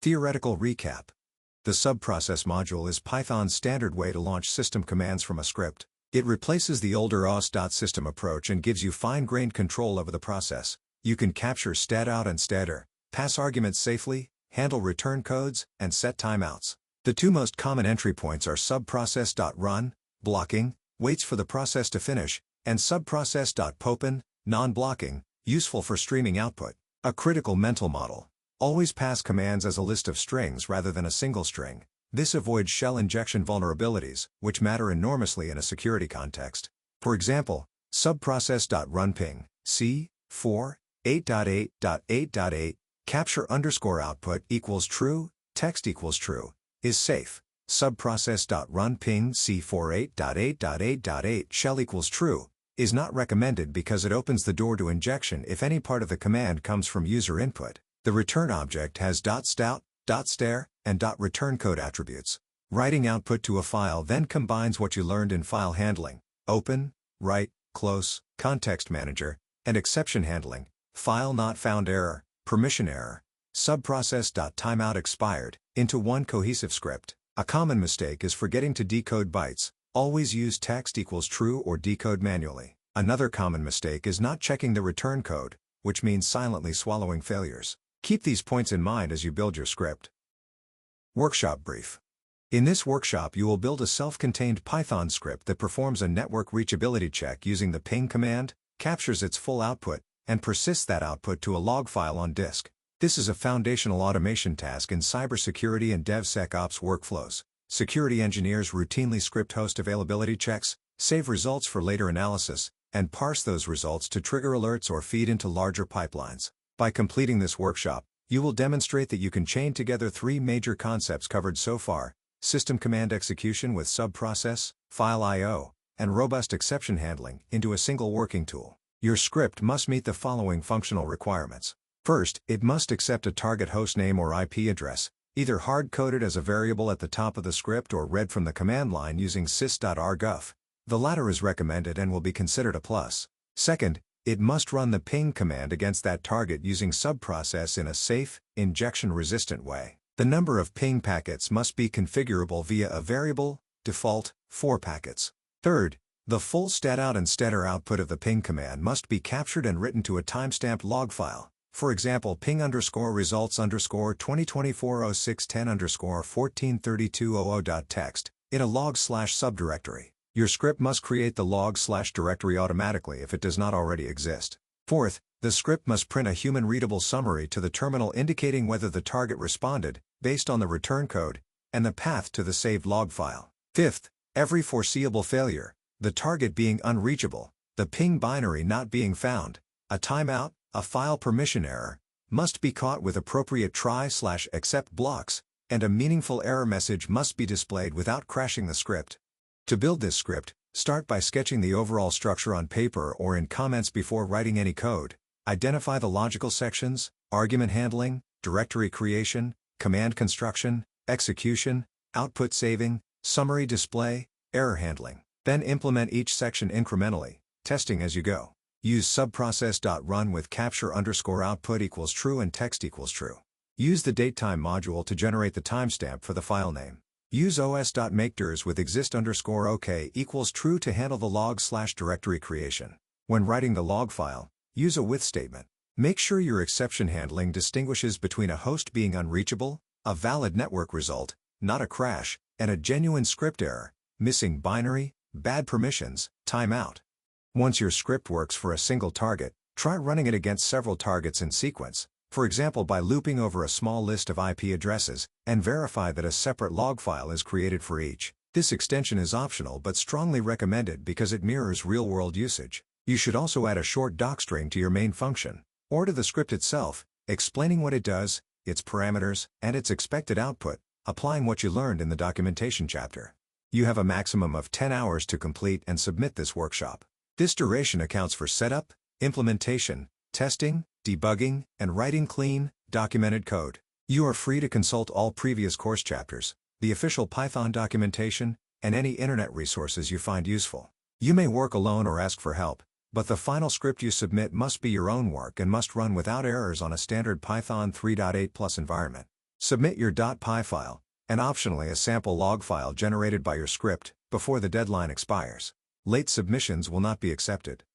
Theoretical recap. The subprocess module is Python's standard way to launch system commands from a script. It replaces the older os.system approach and gives you fine-grained control over the process. You can capture stdout and stderr, pass arguments safely, handle return codes, and set timeouts. The two most common entry points are subprocess.run, blocking, waits for the process to finish, and subprocess.popen, non-blocking, useful for streaming output. A critical mental model. Always pass commands as a list of strings rather than a single string. This avoids shell injection vulnerabilities, which matter enormously in a security context. For example, subprocess.run ping, c, 4, 8.8.8.8, capture underscore output equals true, text equals true, is safe. Subprocess.run ping c48.8.8.8 shell equals true, is not recommended because it opens the door to injection if any part of the command comes from user input. The return object has .stdout, .stderr, and .return code attributes. Writing output to a file then combines what you learned in file handling, open, write, close, context manager, and exception handling, file not found error, permission error, subprocess.timeout expired, into one cohesive script. A common mistake is forgetting to decode bytes. Always use text equals true or decode manually. Another common mistake is not checking the return code, which means silently swallowing failures. Keep these points in mind as you build your script. Workshop brief. In this workshop you will build a self-contained Python script that performs a network reachability check using the ping command, captures its full output, and persists that output to a log file on disk. This is a foundational automation task in cybersecurity and DevSecOps workflows. Security engineers routinely script host availability checks, save results for later analysis, and parse those results to trigger alerts or feed into larger pipelines. By completing this workshop, you will demonstrate that you can chain together three major concepts covered so far: system command execution with subprocess, file I/O, and robust exception handling into a single working tool. Your script must meet the following functional requirements. First, it must accept a target hostname or IP address, either hard-coded as a variable at the top of the script or read from the command line using sys.rguf. The latter is recommended and will be considered a plus. Second, it must run the ping command against that target using subprocess in a safe, injection-resistant way. The number of ping packets must be configurable via a variable, default, 4 packets. Third, the full stdout and stderr output of the ping command must be captured and written to a timestamped log file. For example, ping_results_2024-0610_143200.txt in a log/subdirectory. Your script must create the log/directory automatically if it does not already exist. Fourth, the script must print a human-readable summary to the terminal indicating whether the target responded, based on the return code, and the path to the saved log file. Fifth, every foreseeable failure, the target being unreachable, the ping binary not being found, a timeout, a file permission error, must be caught with appropriate try/except blocks, and a meaningful error message must be displayed without crashing the script. To build this script, start by sketching the overall structure on paper or in comments before writing any code. Identify the logical sections, argument handling, directory creation, command construction, execution, output saving, summary display, error handling. Then implement each section incrementally, testing as you go. Use subprocess.run with capture_output equals true and text equals true. Use the datetime module to generate the timestamp for the file name. Use os.makeDirs with exist_ok equals true to handle the log/directory creation. When writing the log file, use a with statement. Make sure your exception handling distinguishes between a host being unreachable, a valid network result, not a crash, and a genuine script error, missing binary, bad permissions, timeout. Once your script works for a single target, try running it against several targets in sequence, for example by looping over a small list of IP addresses, and verify that a separate log file is created for each. This extension is optional but strongly recommended because it mirrors real-world usage. You should also add a short docstring to your main function, or to the script itself, explaining what it does, its parameters, and its expected output, applying what you learned in the documentation chapter. You have a maximum of 10 hours to complete and submit this workshop. This duration accounts for setup, implementation, testing, debugging, and writing clean, documented code. You are free to consult all previous course chapters, the official Python documentation, and any internet resources you find useful. You may work alone or ask for help, but the final script you submit must be your own work and must run without errors on a standard Python 3.8+ environment. Submit your .py file, and optionally a sample log file generated by your script, before the deadline expires. Late submissions will not be accepted.